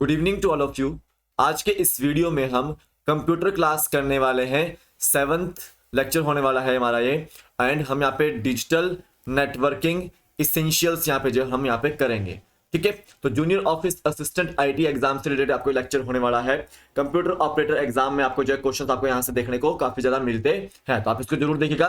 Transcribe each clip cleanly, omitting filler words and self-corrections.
Good evening to all of you. आज के इस वीडियो में हम कंप्यूटर क्लास करने वाले हैं। 7th लेक्चर होने वाला है हमारा ये। एंड हम यहाँ पे डिजिटल नेटवर्किंग इसेंशियल्स यहाँ पे जो हम यहाँ पे करेंगे। ठीक है, तो junior office assistant IT exam से रिलेटेड आपको लेक्चर होने वाला है। कंप्यूटर ऑपरेटर एग्जाम में आपको जो है क्वेश्चंस आपको यहाँ से देखने को काफी ज्यादा मिलते हैं, तो आप इसको जरूर देखिएगा।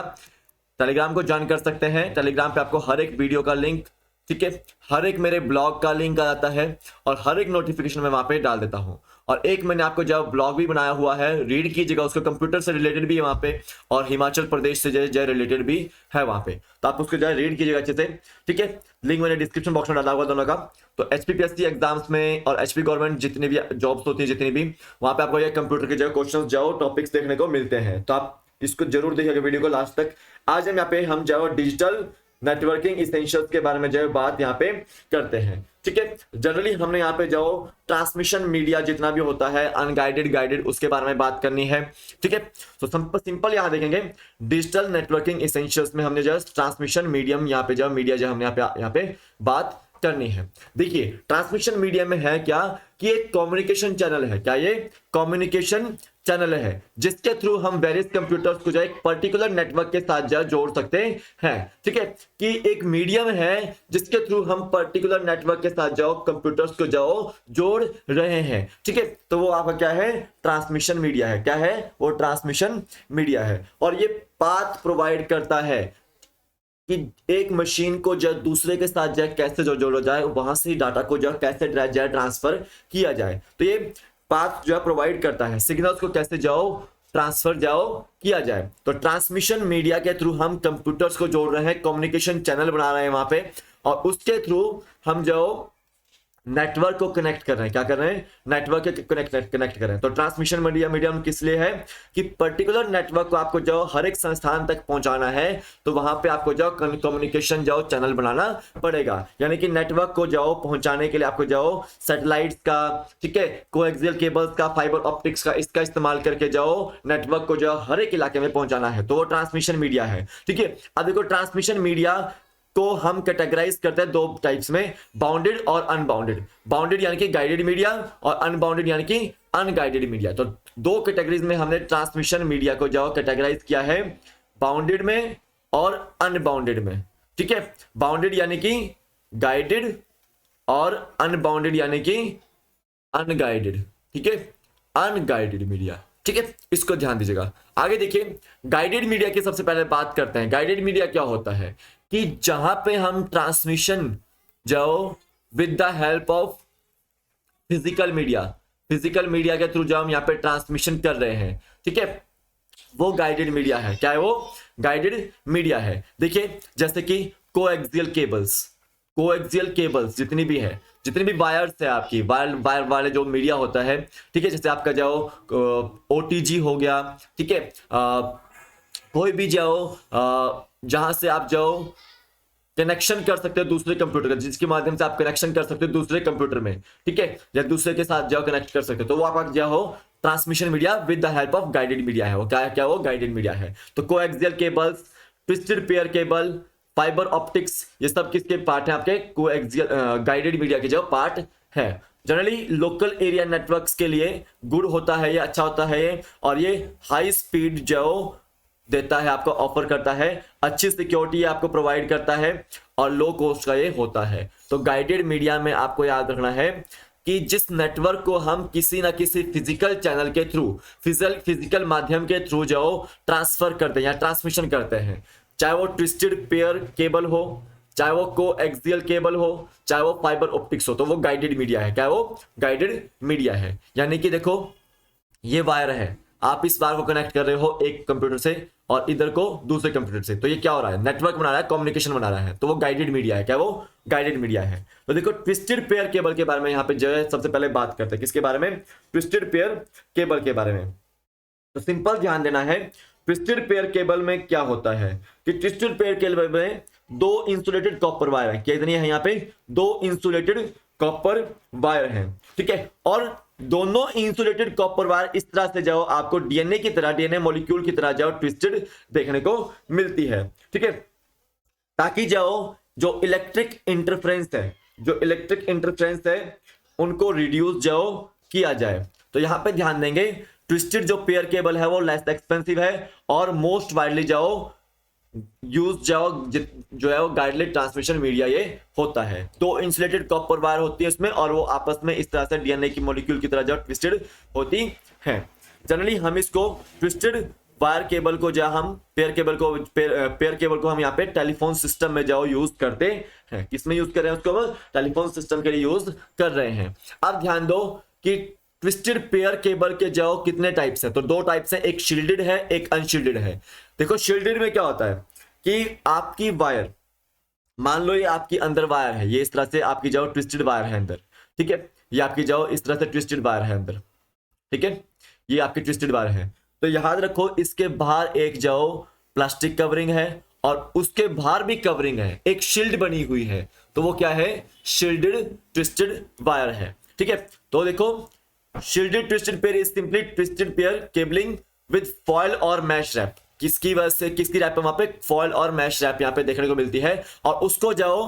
टेलीग्राम को ज्वाइन कर सकते हैं। टेलीग्राम पे आपको हर एक वीडियो का लिंक, ठीक है, हर एक मेरे ब्लॉग का लिंक आ जाता है और हर एक नोटिफिकेशन मैं वहां पे डाल देता हूं। और एक मैंने आपको जो ब्लॉग भी बनाया हुआ है, रीड कीजिएगा उसको। कंप्यूटर से रिलेटेड भी है वहां पे और हिमाचल प्रदेश से जो रिलेटेड भी है वहां पे, तो आप उसको जो है रीड कीजिएगा अच्छे से। ठीक है, लिंक मैंने डिस्क्रिप्शन बॉक्स में डाला हुआ दोनों का। तो एचपीपीएससी एग्जाम्स में और एचपी गवर्नमेंट जितनी भी जॉब्स होती है, जितनी भी, वहां पे आपको ये कंप्यूटर के जो क्वेश्चन जो टॉपिक्स देखने को मिलते हैं, तो आप इसको जरूर देखिएगा वीडियो को लास्ट तक। आज हम यहाँ पे हम जो डिजिटल नेटवर्किंग इसेंशियल्स के बारे में जो बात यहाँ पे करते हैं। ठीक है, जनरली हमने यहाँ पे जो ट्रांसमिशन मीडिया जितना भी होता है, अनगाइडेड गाइडेड, उसके बारे में बात करनी है। ठीक है, तो सिंपल यहाँ देखेंगे डिजिटल नेटवर्किंग इसेंशियल्स में हमने जो ट्रांसमिशन मीडियम यहाँ पे जो मीडिया जो हमने यहाँ पे बात करनी है। देखिए, ट्रांसमिशन मीडिया में है क्या कि एक कम्युनिकेशन चैनल है। क्या ये कम्युनिकेशन चैनल है जिसके थ्रू हम वेरियस कंप्यूटर्स को जो एक पर्टिकुलर नेटवर्क के साथ जो जोड़ सकते हैं। ठीक है, कि एक मीडियम है जिसके थ्रू हम पर्टिकुलर नेटवर्क के साथ जो कंप्यूटर्स को जो जोड़ रहे हैं। ठीक है, तो वो आपका क्या है, ट्रांसमिशन मीडिया है। क्या है वो, ट्रांसमिशन मीडिया है। और ये पाथ प्रोवाइड करता है कि एक मशीन को जब दूसरे के साथ जाए कैसे जोड़ा जाए, वहां से डाटा को जो कैसे जाए ट्रांसफर किया जाए। तो ये पाथ जो है प्रोवाइड करता है सिग्नल्स को कैसे ट्रांसफर किया जाए। तो ट्रांसमिशन मीडिया के थ्रू हम कंप्यूटर्स को जोड़ रहे हैं, कम्युनिकेशन चैनल बना रहे हैं वहां पे, और उसके थ्रू हम नेटवर्क को कनेक्ट कर रहे हैं। क्या कर रहे हैं, नेटवर्क के कनेक्ट कर रहे हैं। तो ट्रांसमिशन मीडियम किस लिए है कि पर्टिकुलर नेटवर्क को आपको हर एक संस्थान तक पहुंचाना है, तो वहां पे आपको कम्युनिकेशन चैनल बनाना पड़ेगा। यानी कि नेटवर्क को पहुंचाने के लिए आपको सैटेलाइट्स का, ठीक है, कोएक्सियल केबल्स का, फाइबर ऑप्टिक्स का, इसका इस्तेमाल करके नेटवर्क को हर एक इलाके में पहुंचाना है, तो वो ट्रांसमिशन मीडिया है। ठीक है, अब देखो ट्रांसमिशन मीडिया को हम कैटेगराइज करते हैं दो टाइप्स में, बाउंडेड और अनबाउंडेड। बाउंडेड यानी कि गाइडेड मीडिया और अनबाउंडेड यानी कि अनगाइडेड मीडिया। तो दो कैटेगरीज में हमने ट्रांसमिशन मीडिया को कैटेगराइज किया है, बाउंडेड में और अनबाउंडेड में। ठीक है, बाउंडेड यानी कि गाइडेड और अनबाउंडेड यानी कि अनगाइडेड। ठीक है, अनगाइडेड मीडिया। ठीक है, इसको ध्यान दीजिएगा। आगे देखिए, गाइडेड मीडिया की सबसे पहले बात करते हैं। गाइडेड मीडिया क्या होता है कि जहां पे हम transmission with the help of physical media के थ्रू हम यहाँ पे ट्रांसमिशन कर रहे हैं, ठीक है, वो गाइडेड मीडिया है। क्या है वो, गाइडेड मीडिया है। देखिए, जैसे कि कोएक्सियल केबल्स जितनी भी वायर्स है, आपकी वायर वाले जो मीडिया होता है, ठीक है, जैसे आपका ओटीजी हो गया, ठीक है, कोई भी जहां से आप कनेक्शन कर सकते हो दूसरे कंप्यूटर का, जिसके माध्यम से आप कनेक्शन कर सकते हो दूसरे कंप्यूटर में, ठीक है, या दूसरे के साथ कनेक्ट कर सकते हो, तो वो आप transmission media with the help of guided media है। वो क्या वो गाइडेड मीडिया है। तो coaxial cables, twisted pair cable, fibre optics, ये सब किसके पार्ट है, आपके कोएक्सियल गाइडेड मीडिया के पार्ट है। जनरली लोकल एरिया नेटवर्क्स के लिए गुड होता है, ये अच्छा होता है ये, और ये हाई स्पीड देता है, आपको ऑफर करता है, अच्छी सिक्योरिटी आपको प्रोवाइड करता है, और लो कॉस्ट का ये होता है। तो गाइडेड मीडिया में आपको याद रखना है कि जिस नेटवर्क को हम किसी ना किसी फिजिकल चैनल के थ्रू, फिजिकल माध्यम के थ्रू ट्रांसफर करते हैं या ट्रांसमिशन करते हैं, चाहे वो ट्विस्टेड पेयर केबल हो, चाहे वो कोएक्सियल केबल हो, चाहे वो फाइबर ऑप्टिक्स हो, तो वो गाइडेड मीडिया है। क्या है वो, गाइडेड मीडिया है। यानी कि देखो, ये वायर है, आप इस वायर को कनेक्ट कर रहे हो एक कंप्यूटर से और इधर को दूसरे कंप्यूटर से, तो ये क्या हो रहा है, नेटवर्क बना रहा है, कम्युनिकेशन बना रहा है, तो वो गाइडेड मीडिया है। क्या वो, गाइडेड मीडिया है। तो देखो, ट्विस्टेड पेयर केबल के बारे में यहाँ पे सबसे पहले बात करते हैं। किसके बारे में, ट्विस्टेड पेयर केबल के बारे में। तो सिंपल ध्यान देना है, ट्विस्टेड पेयर केबल में क्या होता है कि ट्विस्टेड पेयर केबल में दो इंसुलेटेड कॉपर वायर है। कितनी है यहाँ पे, दो इंसुलेटेड कॉपर वायर है। ठीक है, और दोनों इंसुलेटेड कॉपर वायर इस तरह से आपको डीएनए की तरह, डीएनए मॉलिक्यूल की तरह ट्विस्टेड देखने को मिलती है। ठीक है, ताकि जो इलेक्ट्रिक इंटरफ्रेंस है उनको रिड्यूस जाओ किया जाए। तो यहाँ पे ध्यान देंगे, ट्विस्टेड जो पेयर केबल है वो लेस एक्सपेंसिव है और मोस्ट वाइडली जाओ यूज जाओ जो है वो गाइडलाइन ट्रांसमिशन मीडिया ये होता है। तो इंसुलेटेड कॉपर वायर होती है उसमें और वो आपस में इस तरह से डीएनए की मॉलिक्यूल की तरह जो ट्विस्टेड होती है। जनरली हम इसको ट्विस्टेड वायर केबल को जो हम पेयर केबल को हम यहाँ पे टेलीफोन सिस्टम में जाओ यूज करते हैं। किसमें यूज कर रहे हैं उसको? टेलीफोन सिस्टम के लिए यूज कर रहे हैं। अब ध्यान दो कि ट्विस्टेड पेयर केबल के जाओ कितने टाइप्स है? तो दो टाइप्स है, एक शील्डेड है एक अनशील्डेड है। देखो शील्डेड में क्या होता है कि आपकी वायर, मान लो ये आपकी अंदर वायर है, ये इस तरह से आपकी जाओ ट्विस्टेड वायर है अंदर, ठीक है, ये आपकी जाओ इस तरह से ट्विस्टेड वायर है अंदर, ठीक है, ये आपकी ट्विस्टेड वायर है। तो याद रखो इसके बाहर एक जाओ प्लास्टिक कवरिंग है और उसके बाहर भी कवरिंग है, एक शील्ड बनी हुई है, तो वो क्या है? शील्डेड ट्विस्टेड वायर है, ठीक है। तो देखो shielded twisted pair is simply twisted pair cabling with foil और मैश रैप। किसकी वजह से, किसकी रैप है वहां पे? फॉयल और मैश रैप यहाँ पे देखने को मिलती है और उसको जाओ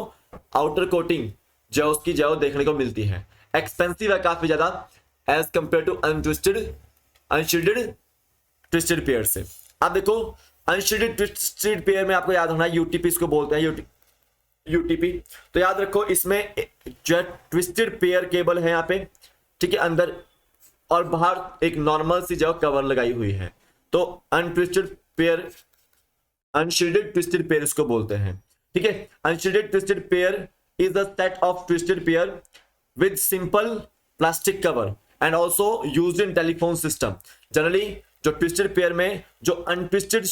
आउटर कोटिंग जो उसकी जाओ देखने को मिलती है। एक्सपेंसिव है काफी ज्यादा as compare to unshielded twisted pair से। अब देखो अनशील्डेड ट्विस्टेड पेयर में आपको याद होना है यूटीपी इसको बोलते हैं, यूटीपी। तो याद रखो इसमें जो ट्विस्टेड पेयर केबल है यहाँ पे, ठीक है, अंदर और बाहर एक नॉर्मल सी जगह कवर लगाई हुई है। तो untwisted pair, unshielded twisted pair इसको बोलते हैं, ठीक है। Unshielded twisted pair is the set of twisted pair with simple plastic cover and also used in telephone system. Generally जो ट्विस्टेड पेयर में जो अनट्विस्टेड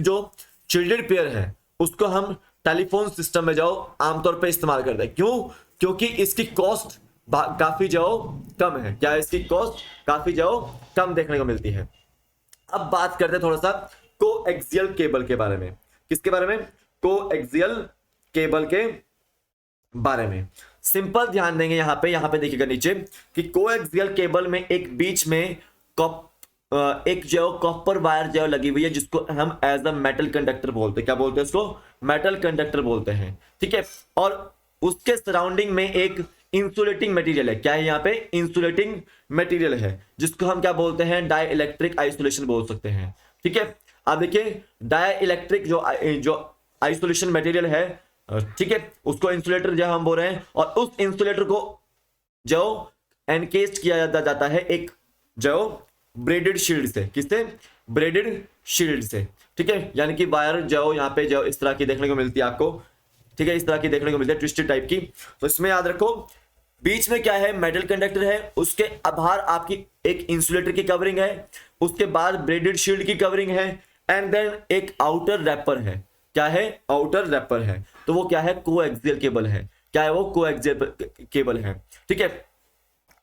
जो शील्डेड पेयर है उसको हम टेलीफोन सिस्टम में जाओ आमतौर पे इस्तेमाल करते हैं। क्यों? क्योंकि इसकी कॉस्ट काफी जाओ कम है। क्या है? इसकी कॉस्ट काफी जाओ कम देखने को मिलती है। अब बात करते हैं थोड़ा सा कोएक्सियल केबल के बारे में। किसके बारे में? कोएक्सियल केबल के बारे में। सिंपल ध्यान देंगे यहाँ पे देखिएगा नीचे कि कोएक्सियल केबल में एक बीच में एक जो कॉपर वायर जो लगी हुई है जिसको हम एज अ मेटल कंडक्टर बोलते हैं। क्या बोलते हैं उसको? मेटल कंडक्टर बोलते हैं, ठीक है। और उसके सराउंडिंग में एक इंसुलेटिंग मटेरियल है। क्या है यहाँ पे? इंसुलेटिंग मटेरियल है जिसको हम क्या बोलते हैं? डाई इलेक्ट्रिक आइसोलेशन बोल सकते हैं, ठीक है। अब देखिए डाई इलेक्ट्रिक जो आइसोलेशन मटेरियल है, ठीक है, उसको इंसुलेटर जो हम बोल रहे हैं और उस इंसुलेटर को जो एनकेस्ड किया जाता है एक जो ब्रेडेड शील्ड से। किससे? ब्रेडेड शील्ड से, ठीक है। यानी कि वायर जो यहाँ पे जो इस तरह की देखने को मिलती है आपको, ठीक है, इस तरह की देखने को मिलती है ट्विस्टेड टाइप की। तो इसमें याद रखो बीच में क्या है? मेटल कंडक्टर है, उसके बाहर आपकी एक इंसुलेटर की कवरिंग है, उसके बाद ब्रेडेड शील्ड की कवरिंग है एंड देन एक आउटर रैपर है। क्या है? आउटर रैपर है। तो वो क्या है? कोएक्सियल केबल है। क्या है वो? कोएक्सियल केबल है, ठीक है।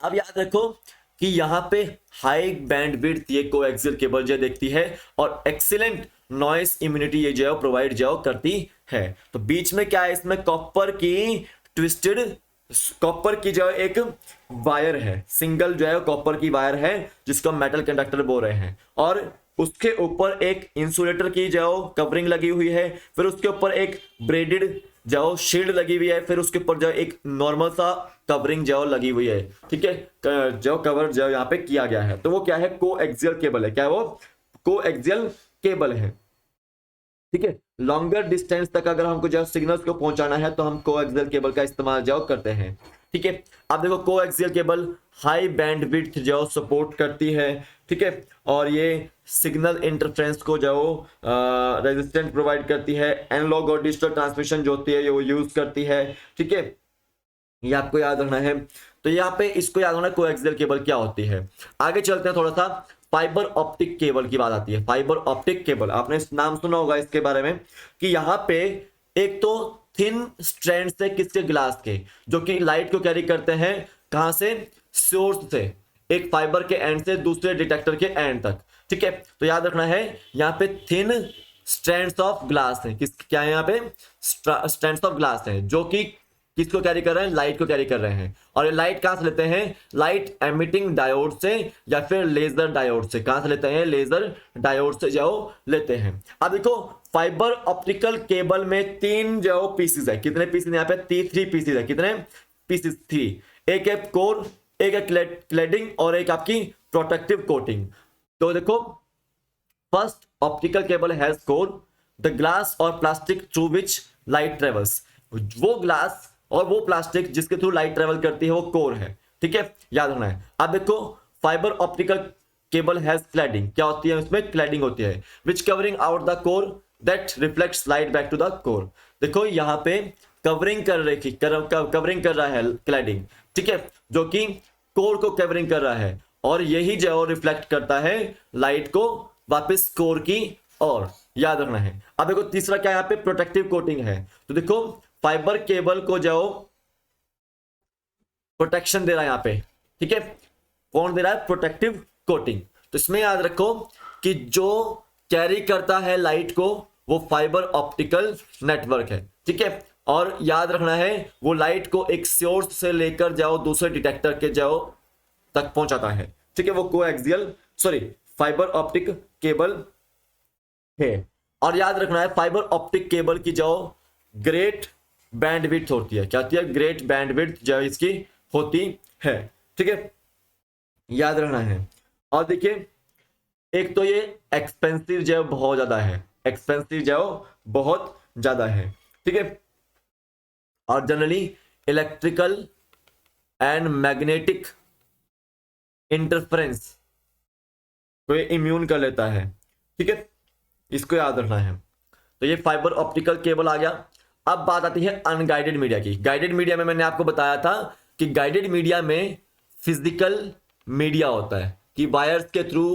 अब याद रखो कि यहाँ पे हाई बैंडविड्थ ये कोएक्सियल केबल जो देखती है और एक्सीलेंट नॉइस इम्यूनिटी ये जो प्रोवाइड जो करती है। तो बीच में क्या है? इसमें कॉपर की जो एक वायर है, सिंगल जो है कॉपर की वायर है जिसको हम मेटल कंडक्टर बोल रहे हैं और उसके ऊपर एक इंसुलेटर की जो कवरिंग लगी हुई है, फिर उसके ऊपर एक ब्रेडेड जो शील्ड लगी हुई है, फिर उसके ऊपर जो एक नॉर्मल सा कवरिंग जो लगी हुई है, ठीक है, जो कवर जो यहाँ पे किया गया है। तो वो क्या है? कोएक्सियल केबल है। क्या है वो? कोएक्सियल केबल है, ठीक है। लॉन्गर डिस्टेंस तक अगर हमको जो सिग्नल्स को पहुंचाना है तो हम कोएक्सियल केबल का इस्तेमाल जो करते हैं, ठीक है। अब देखो कोएक्सियल केबल हाई बैंडविड्थ जो सपोर्ट करती है, ठीक है, और ये सिग्नल इंटरफ्रेंस को जो रेजिस्टेंट प्रोवाइड करती है, एनालॉग और डिजिटल ट्रांसमिशन जो होती है वो यूज करती है, ठीक है, ये आपको याद रखना है। तो यहाँ पे इसको याद होना कोएक्सियल केबल क्या होती है। आगे चलते हैं, थोड़ा सा फाइबर ऑप्टिक केबल की बात आती है। फाइबर ऑप्टिक केबल आपने नाम सुना होगा इसके बारे में कि यहाँ पे एक तो थिन स्ट्रैंड से किसके? ग्लास के, जो कि लाइट को कैरी करते हैं कहां से? सोर्स से, एक फाइबर के एंड से दूसरे डिटेक्टर के एंड तक, ठीक है। तो याद रखना है यहाँ पे थिन स्ट्रैंड्स ऑफ ग्लास है। क्या है यहाँ पे? स्ट्रैंड्स ऑफ ग्लास है जो कि किसको कैरी कर रहे हैं? लाइट को कैरी कर रहे हैं। और ये लाइट कहां से लेते हैं? लाइट एमिटिंग डायोड से या फिर लेजर डायोड से। कहां से लेते हैं? लेजर डायोड से जो लेते हैं। अब देखो फाइबर ऑप्टिकल केबल में 3 जो पीसेस है। कितने पीसेस यहाँ पे? 3 पीसेस है। कितने पीसेस थ्री, एक है कोर, एक है क्लैडिंग और एक आपकी प्रोटेक्टिव कोटिंग। तो देखो, first optical cable has core, the glass और plastic through which light travels. वो ग्लास और वो प्लास्टिक जिसके थ्रू लाइट ट्रेवल करती है वो कोर है, ठीक है, याद रखना है। अब देखो, fibre optical cable has cladding, क्या होती है उसमें, क्लैडिंग होती है, which covering out the core that reflects light back to the core. देखो यहां पे कवरिंग कर रही कवरिंग कर रहा है क्लैडिंग, ठीक है, जो कि कोर को कवरिंग कर रहा है, और यही जो रिफ्लेक्ट करता है लाइट को वापस कोर की ओर, याद रखना है। अब देखो तीसरा क्या यहाँ पे प्रोटेक्टिव कोटिंग है, तो देखो फाइबर केबल को जो प्रोटेक्शन दे रहा है यहाँ पे, ठीक है, कौन दे रहा है, प्रोटेक्टिव कोटिंग। तो इसमें याद रखो कि जो कैरी करता है लाइट को वो फाइबर ऑप्टिकल नेटवर्क है, ठीक है, और याद रखना है वो लाइट को एक सोर्स से लेकर जाओ दूसरे डिटेक्टर के जाओ तक पहुंचाता है, ठीक है, वो कोएक्सियल फाइबर ऑप्टिक केबल है। और याद रखना है फाइबर ऑप्टिक केबल की जो ग्रेट बैंडविड्थ होती है, क्या होती है, ग्रेट बैंडविड्थ जो इसकी होती है, ठीक है, याद रखना है। और देखिए एक तो ये एक्सपेंसिव जो बहुत ज्यादा है, एक्सपेंसिव जो बहुत ज्यादा है, ठीक है, और generally electrical and magnetic interference को इम्यून कर लेता है, ठीक है, इसको याद रखना है। तो ये फाइबर ऑप्टिकल केबल आ गया। अब बात आती है अनगाइडेड मीडिया की। गाइडेड मीडिया में मैंने आपको बताया था कि गाइडेड मीडिया में फिजिकल मीडिया होता है कि वायर्स के थ्रू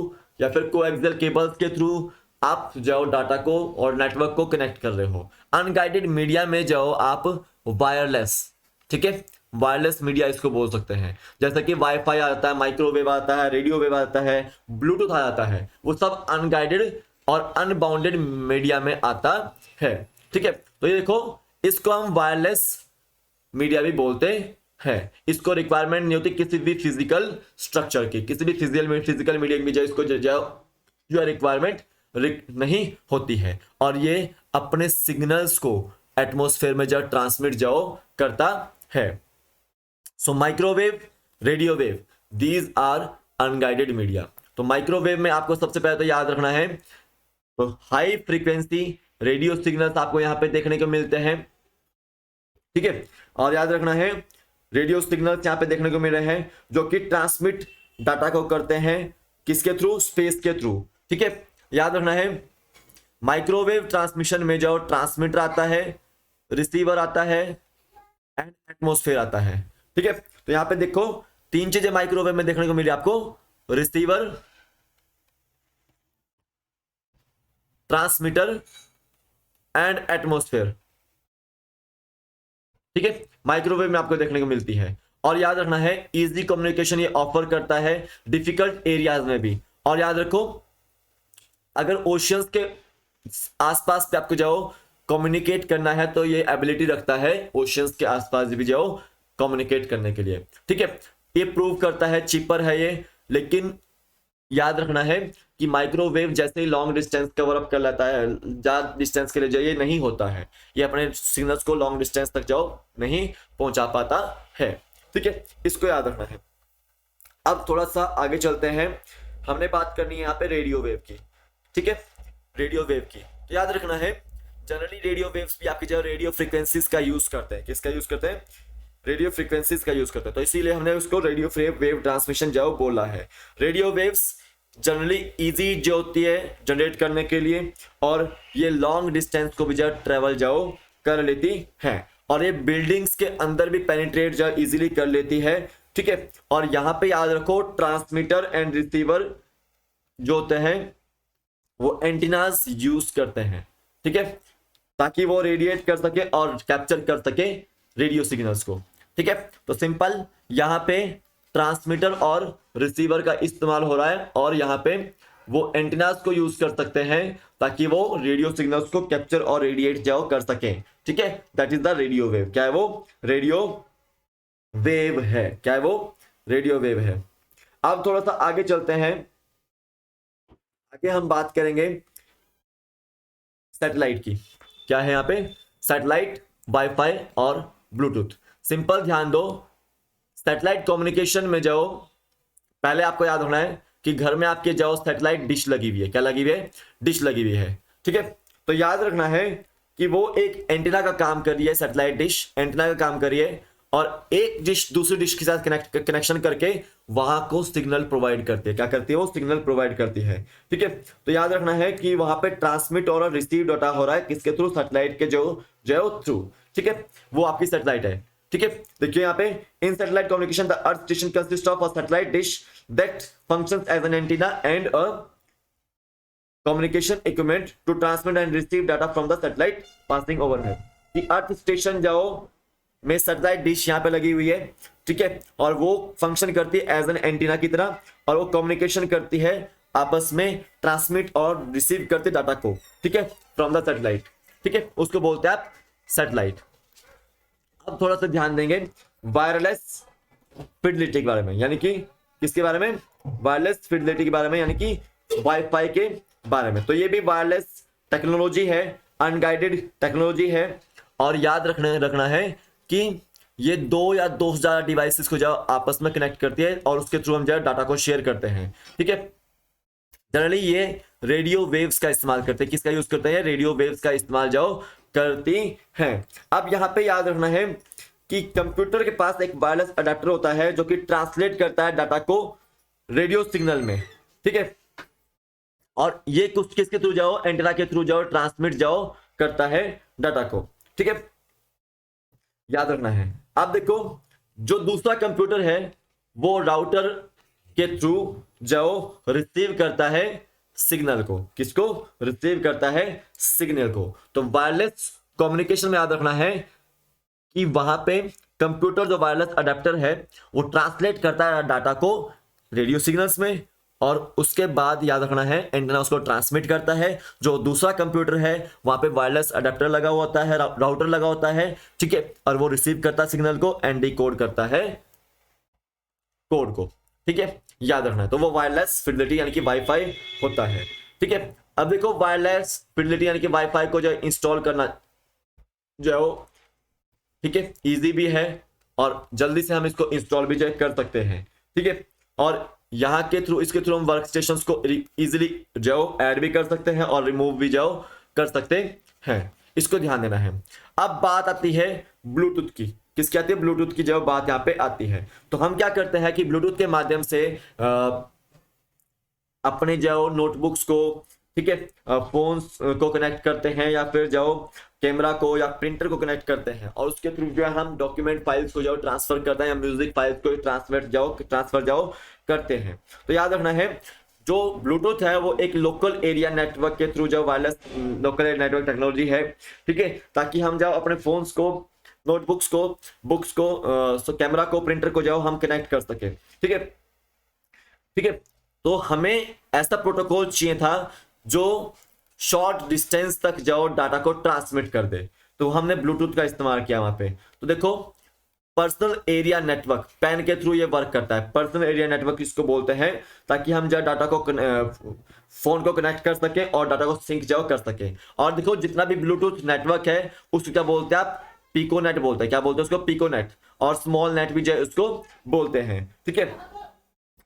या फिर कोएक्सियल केबल्स के थ्रू आप जो डाटा को और नेटवर्क को कनेक्ट कर रहे हो। अनगाइडेड मीडिया में जो आप वायरलेस, ठीक है, वायरलेस मीडिया इसको बोल सकते हैं, जैसे कि वाईफाई आता है, माइक्रोवेव आता है, रेडियो वेव आता है, ब्लूटूथ आ जाता है, वो सब अनगाइडेड और अनबाउंडेड मीडिया में आता है, ठीक है। तो ये देखो, इसको हम वायरलेस मीडिया भी बोलते हैं। इसको रिक्वायरमेंट नहीं होती किसी भी फिजिकल स्ट्रक्चर की, किसी भी फिजिकल मीडिया की इसको जो रिक्वायरमेंट नहीं होती है, और ये अपने सिग्नल्स को एटमॉस्फेयर में जो ट्रांसमिट जाओ करता है। So microwave, radio wave, these are unguided media. तो माइक्रोवेव में आपको सबसे पहले तो याद रखना है, तो हाई फ्रीक्वेंसी रेडियो सिग्नल्स आपको यहां पे देखने को मिलते हैं, ठीक है, और याद रखना है रेडियो सिग्नल्स यहां पे देखने को मिल रहे हैं जो कि ट्रांसमिट डाटा को करते हैं किसके थ्रू, स्पेस के थ्रू, ठीक है। याद रखना है माइक्रोवेव ट्रांसमिशन में जो ट्रांसमीटर आता है, रिसीवर आता है एंड एटमॉस्फेयर आता है, ठीक है। तो यहां पे देखो तीन चीजें माइक्रोवेव में देखने को मिली आपको, रिसीवर, ट्रांसमीटर एंड एटमॉस्फेयर, ठीक है, माइक्रोवेव में आपको देखने को मिलती है। और याद रखना है इजी कम्युनिकेशन ये ऑफर करता है डिफिकल्ट एरियाज में भी। और याद रखो अगर ओशियंस के आसपास पे आपको जाओ कम्युनिकेट करना है तो ये एबिलिटी रखता है ओशियंस के आसपास भी जाओ कम्युनिकेट करने के लिए, ठीक है। ये प्रूव करता है चीपर है ये, लेकिन याद रखना है कि माइक्रोवेव जैसे ही लॉन्ग डिस्टेंस कवर अप कर लेता है, ज्यादा डिस्टेंस के लिए जो ये नहीं होता है, ये अपने सिग्नल्स को लॉन्ग डिस्टेंस तक जाओ नहीं पहुंचा पाता है, ठीक है, इसको याद रखना है। अब थोड़ा सा आगे चलते हैं, हमने बात करनी है यहाँ पे रेडियो वेव की, ठीक है, रेडियो वेव की। तो याद रखना है जनरली रेडियो वेव्स भी आपकी जो रेडियो फ्रीक्वेंसीज का यूज करते हैं, किसका यूज करते हैं, रेडियो फ्रीक्वेंसीज का यूज करते हैं, तो इसीलिए हमने उसको रेडियो वेव ट्रांसमिशन जो बोला है। रेडियो वेव्स जनरली इजी जो होती है जनरेट करने के लिए, और ये लॉन्ग डिस्टेंस को भी जो ट्रेवल जाओ कर लेती है, और ये बिल्डिंग्स के अंदर भी पेनिट्रेट जो इजीली कर लेती है, ठीक है। और यहां पे याद रखो ट्रांसमीटर एंड रिसीवर जो होते हैं वो एंटीनास यूज करते हैं, ठीक है, ताकि वो रेडिएट कर सके और कैप्चर कर सके रेडियो सिग्नल्स को, ठीक है। तो सिंपल यहां पे ट्रांसमीटर और रिसीवर का इस्तेमाल हो रहा है, और यहां पे वो एंटीनास को यूज कर सकते हैं ताकि वो रेडियो सिग्नल्स को कैप्चर और रेडिएट जाओ कर सके, ठीक है। That is the radio wave. क्या है वो, रेडियो वेव है, क्या है वो, रेडियो वेव है। अब थोड़ा सा आगे चलते हैं, आगे हम बात करेंगे सैटेलाइट की। क्या है यहाँ पे, सैटेलाइट, वाईफाई और ब्लूटूथ। सिंपल ध्यान दो, सैटेलाइट कम्युनिकेशन में जाओ, पहले आपको याद होना है कि घर में आपके जाओ सैटेलाइट डिश लगी हुई है, क्या लगी हुई है, डिश लगी हुई है, ठीक है। तो याद रखना है कि वो एक एंटीना का काम कर रही है, सैटेलाइट डिश एंटीना का काम कर रही है, और एक डिश दूसरी डिश के साथ कनेक्शन करके वहां को सिग्नल प्रोवाइड करती है, क्या करती है, वो सिग्नल प्रोवाइड करती है, ठीक है। तो याद रखना है कि वहां पे ट्रांसमिट और रिसीव डाटा हो रहा है किसके थ्रू, सैटेलाइट के जो थ्रू, ठीक है, वो आपकी सैटेलाइट है, ठीक है। देखिए यहाँ पे in satellite communication the earth station consist of a satellite dish that functions as an antenna and a communication equipment to transmit and receive data from the satellite passing overhead. कि earth station जाओ में satellite dish यहाँ पे लगी हुई है, ठीक है, और वो फंक्शन करती है एज एन एंटीना की तरह, और वो कम्युनिकेशन करती है आपस में, ट्रांसमिट और रिसीव करते डाटा को, ठीक है, फ्रॉम द सैटेलाइट, ठीक है, उसको बोलते हैं आप सैटेलाइट। अब थोड़ा सा ध्यान देंगे वायरलेस फिडेलिटी के बारे में, यानी कि किसके बारे में, वायरलेस फिडेलिटी के बारे में, यानी कि वाईफाई के बारे में। तो ये भी वायरलेस टेक्नोलॉजी है, अनगाइडेड टेक्नोलॉजी है, और याद रखना है कि ये 2 या 2 से ज्यादा डिवाइसेस को जो आपस में कनेक्ट करती है और उसके थ्रू हम जो डाटा को शेयर करते हैं, ठीक है। जनरली ये रेडियो वेव्स का इस्तेमाल करते हैं, किसका यूज करते हैं, रेडियो वेव्स का इस्तेमाल जो करती हैं। अब यहाँ पे याद रखना है कि कंप्यूटर के पास एक वायरलेस अडेप्टर होता है जो कि ट्रांसलेट करता है डाटा को रेडियो सिग्नल में, ठीक है, और ये कुछ किसके थ्रू जाओ, एंटीना के थ्रू जाओ, ट्रांसमिट जाओ करता है डाटा को, ठीक है, याद रखना है। अब देखो जो दूसरा कंप्यूटर है वो राउटर के थ्रू जाओ रिसीव करता है सिग्नल को, किसको, रिसीव करता है सिग्नल को। तो वायरलेस कम्युनिकेशन में याद रखना है कि वहां पे कंप्यूटर जो वायरलेस अडेप्टर है वो ट्रांसलेट करता है डाटा को रेडियो सिग्नल्स में, और उसके बाद याद रखना है एंटीना उसको ट्रांसमिट करता है। जो दूसरा कंप्यूटर है वहां पे वायरलेस अडेप्टर लगा होता है, राउटर लगा होता है, ठीक है, और वो रिसीव करता है सिग्नल को एंड डिकोड करता है कोड को, ठीक है, याद रखना है। तो वो वायरलेस फिडेलिटी यानी कि वाईफाई होता है, ठीक है। अब देखो वायरलेस फिडेलिटी यानी कि वाईफाई को जो इंस्टॉल करना जो, ठीक है, इजी भी है और जल्दी से हम इसको इंस्टॉल भी जो कर सकते हैं, ठीक है, और यहाँ के थ्रू, इसके थ्रू हम वर्क स्टेशन को इजिली जो ऐड भी कर सकते हैं और रिमूव भी जो कर सकते हैं, इसको ध्यान देना है। अब बात आती है ब्लूटूथ की, किसकी आती है, ब्लूटूथ की जो बात यहाँ पे आती है। तो हम क्या करते हैं कि ब्लूटूथ के माध्यम से अपने जो नोटबुक्स को, ठीक है, फोन्स को कनेक्ट करते हैं, या फिर जो कैमरा को या प्रिंटर को कनेक्ट करते हैं, और उसके थ्रू जो है हम डॉक्यूमेंट फाइल्स को जो ट्रांसफर करते हैं या म्यूजिक फाइल्स को ट्रांसफर जाओ करते हैं। तो याद रखना है जो ब्लूटूथ है वो एक लोकल एरिया नेटवर्क के थ्रू जो wireless local area network technology है, ठीक है, ताकि हम जाओ अपने फोन्स को, नोटबुक्स को, बुक्स को, कैमरा को, प्रिंटर को जाओ हम कनेक्ट कर सके, ठीक है, ठीक है। तो हमें ऐसा प्रोटोकॉल चाहिए था जो शॉर्ट डिस्टेंस तक जाओ डाटा को ट्रांसमिट कर दे, तो हमने ब्लूटूथ का इस्तेमाल किया वहां पे। तो देखो पर्सनल एरिया नेटवर्क पैन के थ्रू ये वर्क करता है, पर्सनल एरिया नेटवर्क इसको बोलते हैं, ताकि हम जो डाटा को फोन को कनेक्ट कर सके और डाटा को सिंक जाओ कर सके। और देखो जितना भी ब्लूटूथ नेटवर्क है उसको क्या बोलते हैं आप, पिकोनेट बोलते हैं, क्या बोलते हैं उसको, पिकोनेट, और स्मॉल नेट भी जो है उसको बोलते हैं, ठीक है।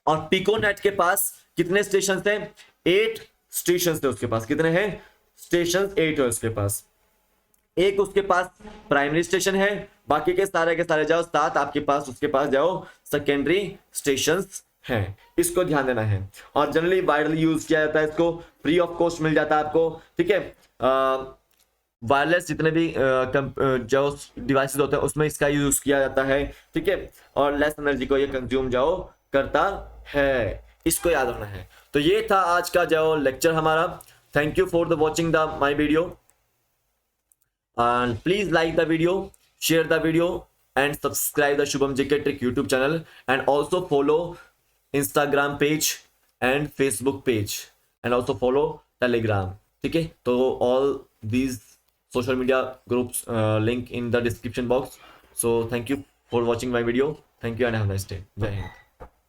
और पिकोनेट के पास कितने स्टेशन थे, 8 स्टेशन थे उसके पास, कितने हैं स्टेशन, 8 है उसके पास। एक उसके पास प्राइमरी स्टेशन है, बाकी के सारे जाओ 7 आपके पास उसके पास जाओ सेकेंडरी स्टेशंस हैं, इसको ध्यान देना है। और जनरली वायरली यूज किया जाता है, इसको फ्री ऑफ कॉस्ट मिल जाता है आपको, ठीक है। वायरलेस जितने भी जो डिवाइसेस होते हैं उसमें इसका यूज किया जाता है, ठीक है, और लेस एनर्जी को ये कंज्यूम जाओ करता है, इसको याद रखना है। तो ये था आज का जो लेक्चर हमारा। Thank you for the watching the my video, and please like the video, share the video and subscribe the Shubham JK Trick YouTube channel, and also follow Instagram page and Facebook page, and also follow Telegram, ठीक है। तो all these social media groups link in the description box. So thank you for watching my video, thank you and have a nice day, जय हिंद।